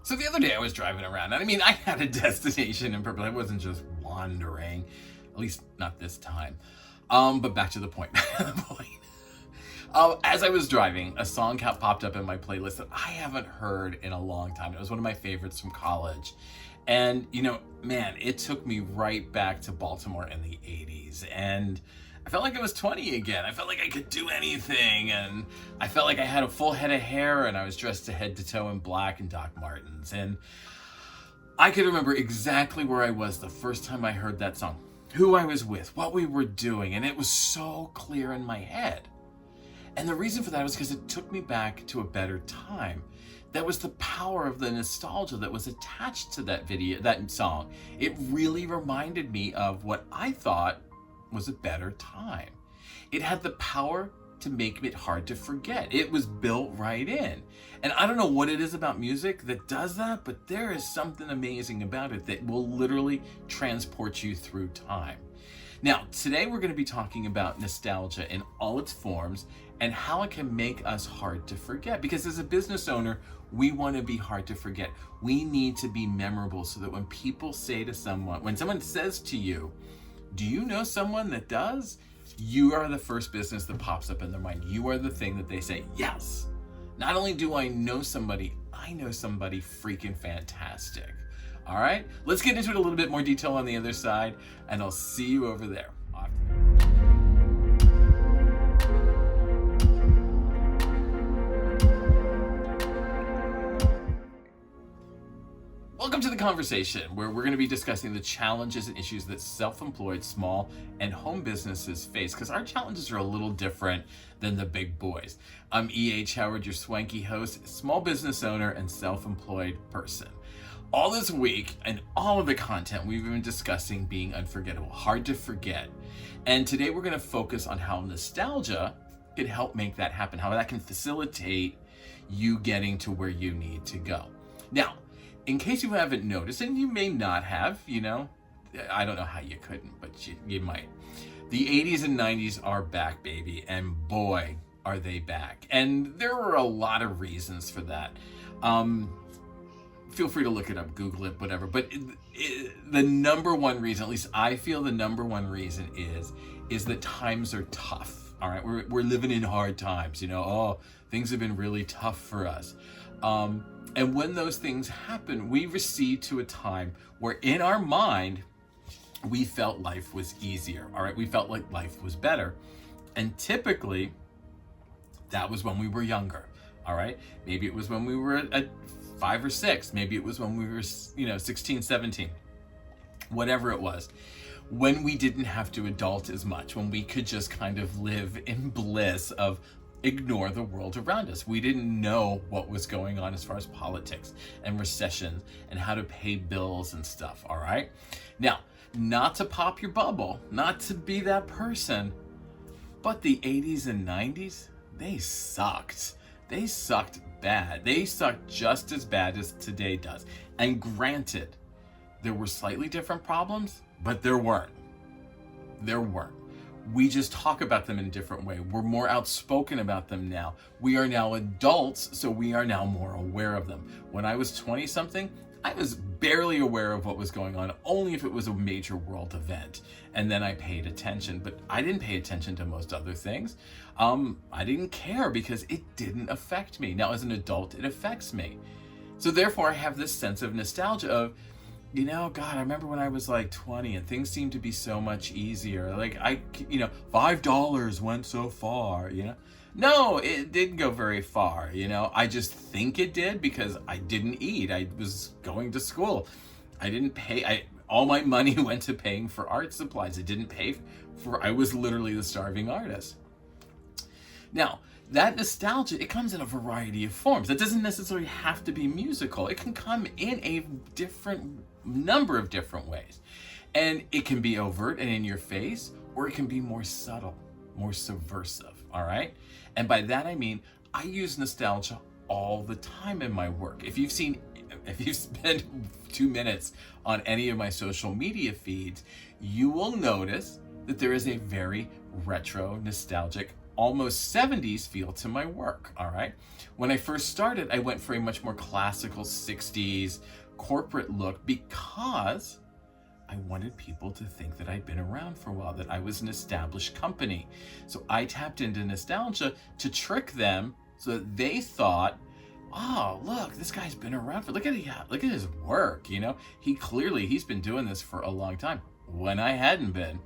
So the other day I was driving around, and I mean, I had a destination in purpose. I wasn't just wandering, at least not this time. But back to the point. The point. As I was driving, a song popped up in my playlist that I haven't heard in a long time. It was one of my favorites from college. And, man, it took me right back to Baltimore in the 80s. And I felt like I was 20 again. I felt like I could do anything. And I felt like I had a full head of hair and I was dressed to head to toe in black and Doc Martens. And I could remember exactly where I was the first time I heard that song, who I was with, what we were doing. And it was so clear in my head. And the reason for that was because it took me back to a better time. That was the power of the nostalgia that was attached to that song. It really reminded me of what I thought was a better time. It had the power to make it hard to forget. It was built right in. And I don't know what it is about music that does that, but there is something amazing about it that will literally transport you through time. Now, today we're going to be talking about nostalgia in all its forms and how it can make us hard to forget. Because as a business owner, we want to be hard to forget. We need to be memorable so that when people say to someone, when someone says to you, do you know someone that does? You are the first business that pops up in their mind. You are the thing that they say, yes. Not only do I know somebody freaking fantastic. All right, let's get into it a little bit more detail on the other side, and I'll see you over there. Welcome to the conversation where we're going to be discussing the challenges and issues that self-employed small and home businesses face, because our challenges are a little different than the big boys. I'm E.H. Howard, your swanky host, small business owner, and self-employed person. All this week and all of the content we've been discussing being unforgettable, hard to forget. And today we're going to focus on how nostalgia can help make that happen, how that can facilitate you getting to where you need to go. Now, in case you haven't noticed, and you may not have, I don't know how you couldn't, but you might. The 80s and 90s are back, baby, and boy, are they back. And there are a lot of reasons for that. Feel free to look it up, Google it, whatever. But the number one reason, at least I feel the number one reason is that times are tough. All right, we're living in hard times. Things have been really tough for us. And when those things happen, we recede to a time where in our mind, we felt life was easier. All right, we felt like life was better. And typically, that was when we were younger. All right, maybe it was when we were at 5 or 6, maybe it was when we were 16, 17, whatever it was, when we didn't have to adult as much, when we could just kind of live in bliss of ignore the world around us. We didn't know what was going on as far as politics and recessions and how to pay bills and stuff. All right, now, not to pop your bubble, not to be that person, but the 80s and 90s, they sucked. They sucked bad. They sucked just as bad as today does. And granted, there were slightly different problems, but there weren't. We just talk about them in a different way. We're more outspoken about them now. We are now adults, so we are now more aware of them. When I was 20-something, I was barely aware of what was going on, only if it was a major world event. And then I paid attention, but I didn't pay attention to most other things. I didn't care because it didn't affect me. Now, as an adult, it affects me. So therefore, I have this sense of nostalgia of, God, I remember when I was like 20 and things seemed to be so much easier. Like $5 went so far, No, it didn't go very far, I just think it did because I didn't eat. I was going to school. I didn't pay. All my money went to paying for art supplies. It didn't pay I was literally the starving artist. Now, that nostalgia, it comes in a variety of forms. It doesn't necessarily have to be musical. It can come in a number of different ways. And it can be overt and in your face, or it can be more subtle, more subversive, all right? And by that I mean, I use nostalgia all the time in my work. If you've spent 2 minutes on any of my social media feeds, you will notice that there is a very retro, nostalgic almost 70s feel to my work, all right? When I first started, I went for a much more classical 60s corporate look because I wanted people to think that I'd been around for a while, that I was an established company. So I tapped into nostalgia to trick them so that they thought, oh, look, this guy's been around for, look at his work, you know? He's been doing this for a long time, when I hadn't been.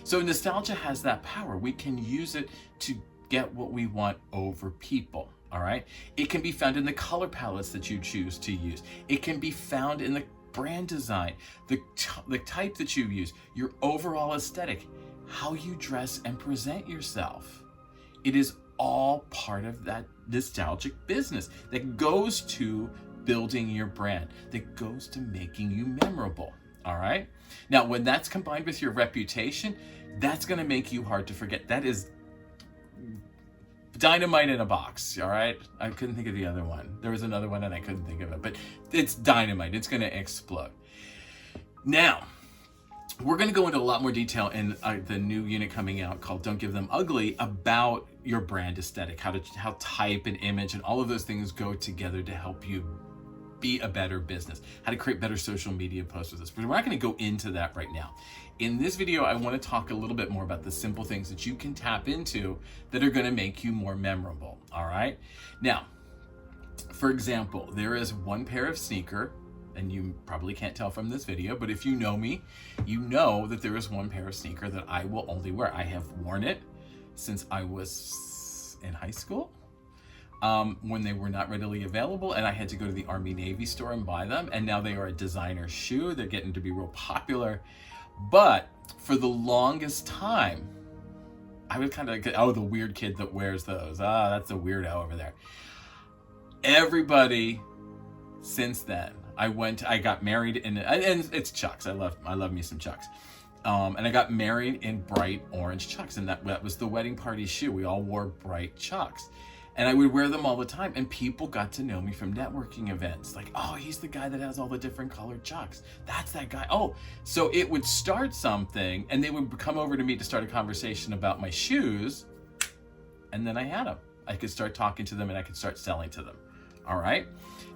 So nostalgia has that power. We can use it to get what we want over people, all right? It can be found in the color palettes that you choose to use. It can be found in the brand design, the type that you use, your overall aesthetic, how you dress and present yourself. It is all part of that nostalgic business that goes to building your brand, that goes to making you memorable. All right. Now, when that's combined with your reputation, that's going to make you hard to forget. That is dynamite in a box. All right. I couldn't think of the other one. There was another one and I couldn't think of it, but it's dynamite. It's going to explode. Now, we're going to go into a lot more detail in the new unit coming out called Don't Give Them Ugly about your brand aesthetic, how type and image and all of those things go together to help you be a better business, how to create better social media posts with this. But we're not going to go into that right now. In this video, I want to talk a little bit more about the simple things that you can tap into that are going to make you more memorable. All right. Now, for example, there is one pair of sneaker, and you probably can't tell from this video, but if you know me, you know that there is one pair of sneaker that I will only wear. I have worn it since I was in high school. When they were not readily available and I had to go to the Army Navy store and buy them. And now they are a designer shoe. They're getting to be real popular. But for the longest time, I was kind of like, oh, the weird kid that wears those. Ah, that's a weirdo over there. Everybody since then, I got married and it's Chucks. I love me some Chucks. And I got married in bright orange Chucks. And that was the wedding party shoe. We all wore bright Chucks. And I would wear them all the time. And people got to know me from networking events. Like, oh, he's the guy that has all the different colored Chucks. That's that guy. Oh, so it would start something and they would come over to me to start a conversation about my shoes. And then I had them. I could start talking to them and I could start selling to them. All right.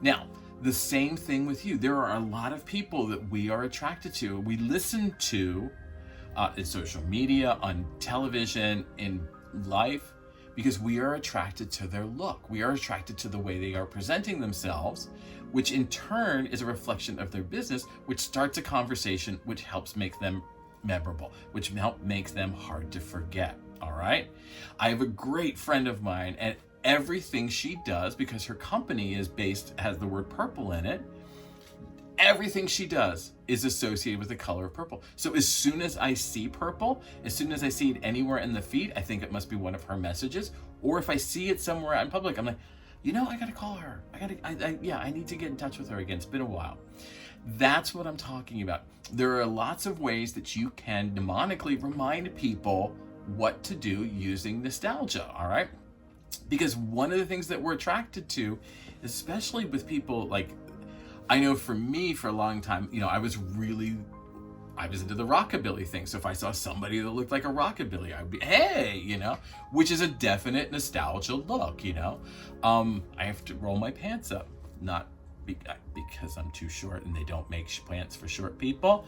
Now, the same thing with you. There are a lot of people that we are attracted to. We listen to in social media, on television, in life, because we are attracted to their look. We are attracted to the way they are presenting themselves, which in turn is a reflection of their business, which starts a conversation, which helps make them memorable, which makes them hard to forget. All right. I have a great friend of mine, and everything she does, because her company has the word purple in it, everything she does is associated with the color of purple. So as soon as I see purple, as soon as I see it anywhere in the feed, I think it must be one of her messages. Or if I see it somewhere out in public, I'm like, you know, I got to call her. I need to get in touch with her again. It's been a while. That's what I'm talking about. There are lots of ways that you can mnemonically remind people what to do using nostalgia. All right. Because one of the things that we're attracted to, especially with people like, I know for me, for a long time, you know, I was into the rockabilly thing. So if I saw somebody that looked like a rockabilly, I'd be, hey, you know, which is a definite nostalgia look, you know. I have to roll my pants up, not because I'm too short and they don't make pants for short people,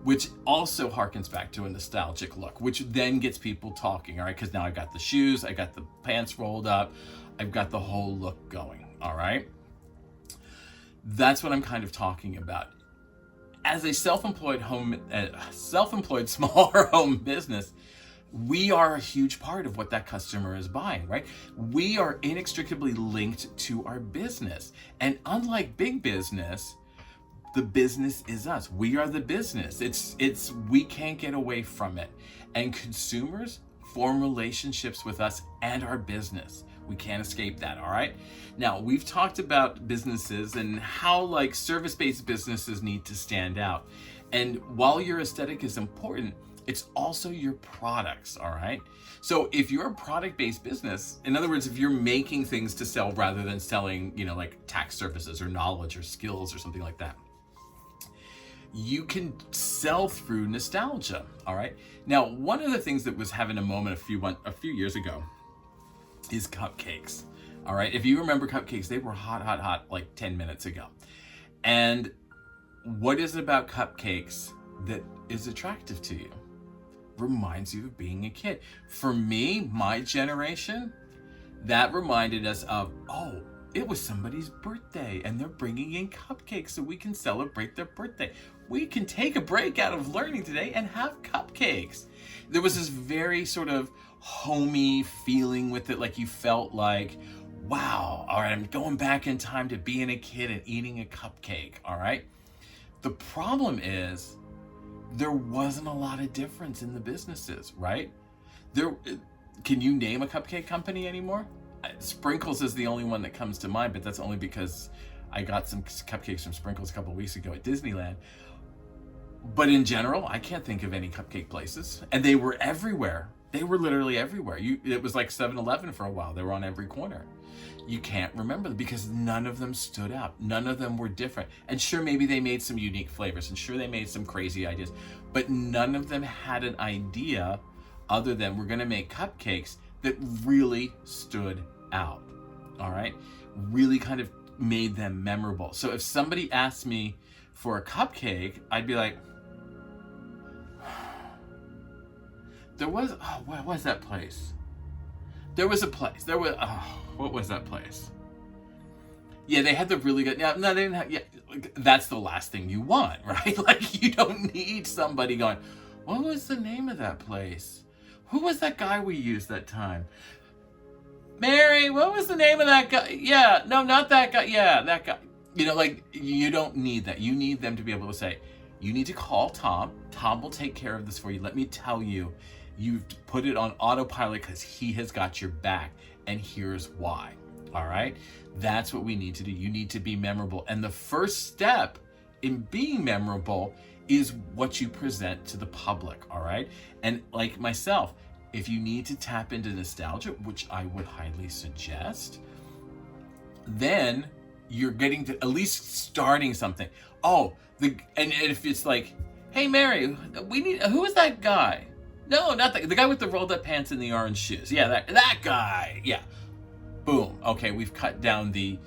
which also harkens back to a nostalgic look, which then gets people talking, all right? Because now I've got the shoes, I got the pants rolled up, I've got the whole look going, all right? That's what I'm kind of talking about. As a self-employed smaller home business, we are a huge part of what that customer is buying, right? We are inextricably linked to our business. And unlike big business, the business is us. We are the business. We can't get away from it. And consumers form relationships with us and our business. We can't escape that, all right? Now, we've talked about businesses and how like service-based businesses need to stand out. And while your aesthetic is important, it's also your products, all right? So if you're a product-based business, in other words, if you're making things to sell rather than selling, you know, like tax services or knowledge or skills or something like that, you can sell through nostalgia, all right? Now, one of the things that was having a moment a few years ago is cupcakes. All right. If you remember cupcakes, they were hot like 10 minutes ago. And what is it about cupcakes that is attractive to you? Reminds you of being a kid. For me, my generation, that reminded us of, oh, it was somebody's birthday and they're bringing in cupcakes so we can celebrate their birthday. We can take a break out of learning today and have cupcakes. There was this very sort of homey feeling with it, like you felt like, wow, all right, I'm going back in time to being a kid and eating a cupcake, all right? The problem is there wasn't a lot of difference in the businesses, right? Can you name a cupcake company anymore? Sprinkles is the only one that comes to mind, but that's only because I got some cupcakes from Sprinkles a couple of weeks ago at Disneyland. But in general, I can't think of any cupcake places. And they were everywhere. They were literally everywhere. It was like 7-Eleven for a while. They were on every corner. You can't remember them because none of them stood out. None of them were different. And sure, maybe they made some unique flavors, and sure, they made some crazy ideas, but none of them had an idea other than we're going to make cupcakes that really stood out. All right? Really kind of made them memorable. So if somebody asked me for a cupcake, I'd be like, what was that place? There was a place. What was that place? Yeah, they had the really good. Yeah, no, they didn't have. Yeah, that's the last thing you want, right? Like, you don't need somebody going, what was the name of that place? Who was that guy we used that time? Mary, what was the name of that guy? Yeah, no, not that guy. Yeah, that guy. Like, you don't need that. You need them to be able to say, you need to call Tom. Tom will take care of this for you. Let me tell you, you've put it on autopilot because he has got your back. And here's why. All right? That's what we need to do. You need to be memorable. And the first step in being memorable is what you present to the public. All right? And like myself, if you need to tap into nostalgia, which I would highly suggest, then you're getting to at least starting something. Oh, and if it's like, hey, Mary, who is that guy? No, not the guy with the rolled up pants and the orange shoes. Yeah, that guy. Yeah. Boom. Okay, we've cut down the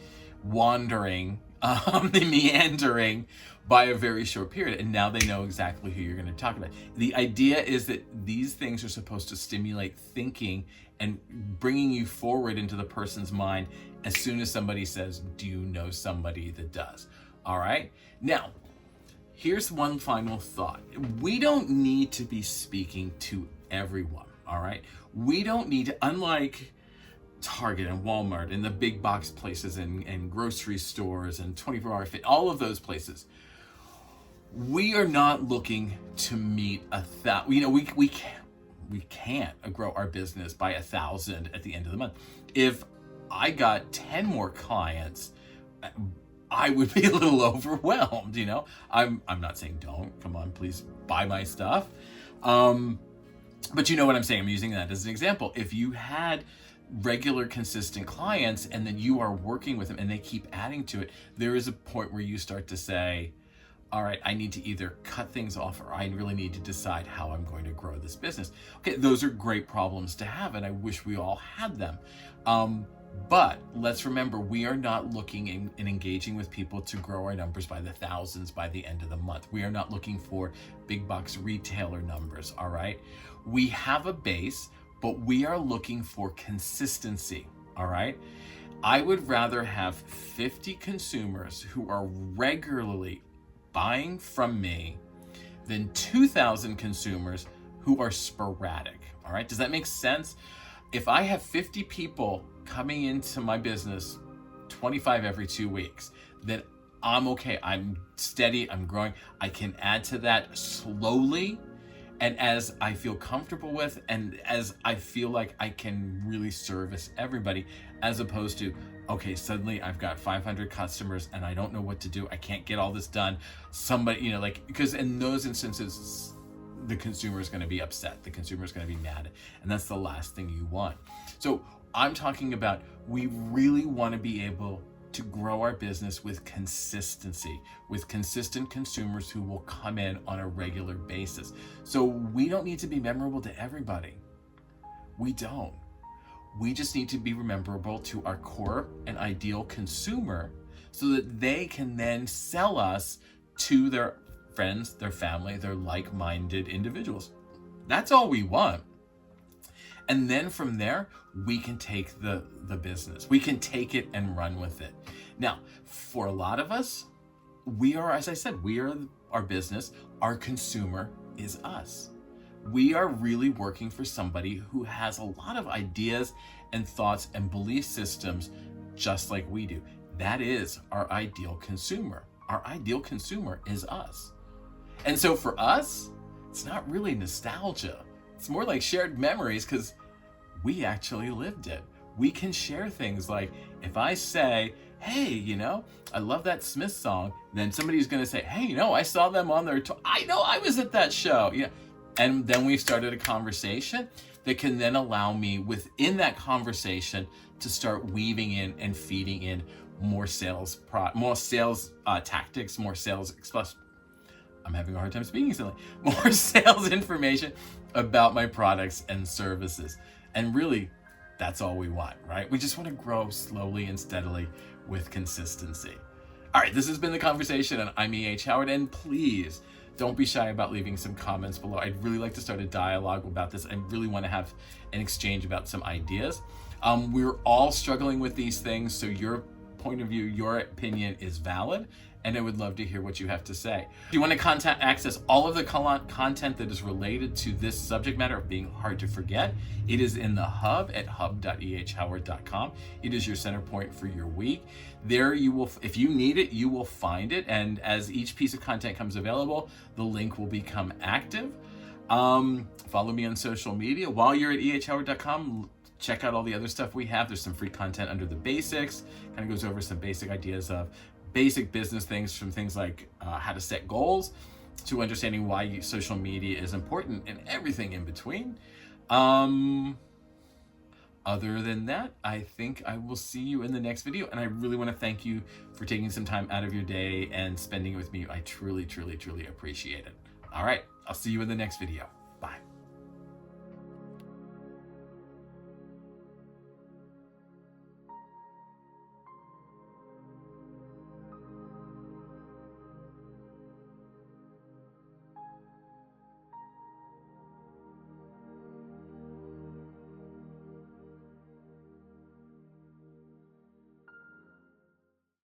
wandering, the meandering by a very short period. And now they know exactly who you're going to talk about. The idea is that these things are supposed to stimulate thinking and bringing you forward into the person's mind as soon as somebody says, do you know somebody that does? All right. Now, here's one final thought. We don't need to be speaking to everyone. All right. We don't need to, unlike Target and Walmart and the big box places and grocery stores and 24-hour fit, all of those places. We are not looking to meet we can't grow our business by 1,000 at the end of the month. If I got 10 more clients, I would be a little overwhelmed. I'm not saying don't. Come on, please buy my stuff. But you know what I'm saying. I'm using that as an example. If you had regular, consistent clients and then you are working with them and they keep adding to it, there is a point where you start to say, all right, I need to either cut things off or I really need to decide how I'm going to grow this business. Okay, those are great problems to have, and I wish we all had them. But let's remember, we are not looking and engaging with people to grow our numbers by the thousands by the end of the month. We are not looking for big box retailer numbers, all right? We have a base, but we are looking for consistency, all right? I would rather have 50 consumers who are regularly buying from me than 2,000 consumers who are sporadic, all right? Does that make sense? If I have 50 people coming into my business, 25 every 2 weeks, then I'm okay. I'm steady, I'm growing. I can add to that slowly, and as I feel comfortable with, and as I feel like I can really service everybody, as opposed to, okay, suddenly I've got 500 customers and I don't know what to do. I can't get all this done. Somebody, because in those instances, the consumer is going to be upset. The consumer is going to be mad. And that's the last thing you want. So I'm talking about, we really want to be able to grow our business with consistency, with consistent consumers who will come in on a regular basis. So we don't need to be memorable to everybody. We don't. We just need to be memorable to our core and ideal consumer so that they can then sell us to their friends, their family, their like-minded individuals. That's all we want. And then from there, we can take the business. We can take it and run with it. Now, for a lot of us, we are, as I said, we are our business. Our consumer is us. We are really working for somebody who has a lot of ideas and thoughts and belief systems just like we do. That is our ideal consumer. Our ideal consumer is us. And so for us, it's not really nostalgia. It's more like shared memories because we actually lived it. We can share things like, if I say, hey, you know, I love that Smith song, then somebody's going to say, hey, you know, I saw them on their tour. I know I was at that show. Yeah. And then we started a conversation that can then allow me within that conversation to start weaving in and feeding in more sales tactics, more sales I'm having a hard time speaking something. More sales information about my products and services. And really, that's all we want, right? We just want to grow slowly and steadily with consistency. All right, this has been The Conversation, and I'm E.H. Howard, and please don't be shy about leaving some comments below. I'd really like to start a dialogue about this. I really want to have an exchange about some ideas. We're all struggling with these things, so your point of view, your opinion is valid, and I would love to hear what you have to say. If you want to access all of the content that is related to this subject matter of being hard to forget, it is in the hub at hub.ehhoward.com. It is your center point for your week. There you will, if you need it, you will find it. And as each piece of content comes available, the link will become active. Follow me on social media. While you're at ehhoward.com, check out all the other stuff we have. There's some free content under the basics. Kind of goes over some basic ideas of basic business things, from things like how to set goals to understanding why social media is important and everything in between. Other than that, I think I will see you in the next video. And I really want to thank you for taking some time out of your day and spending it with me. I truly, truly, truly appreciate it. All right, I'll see you in the next video.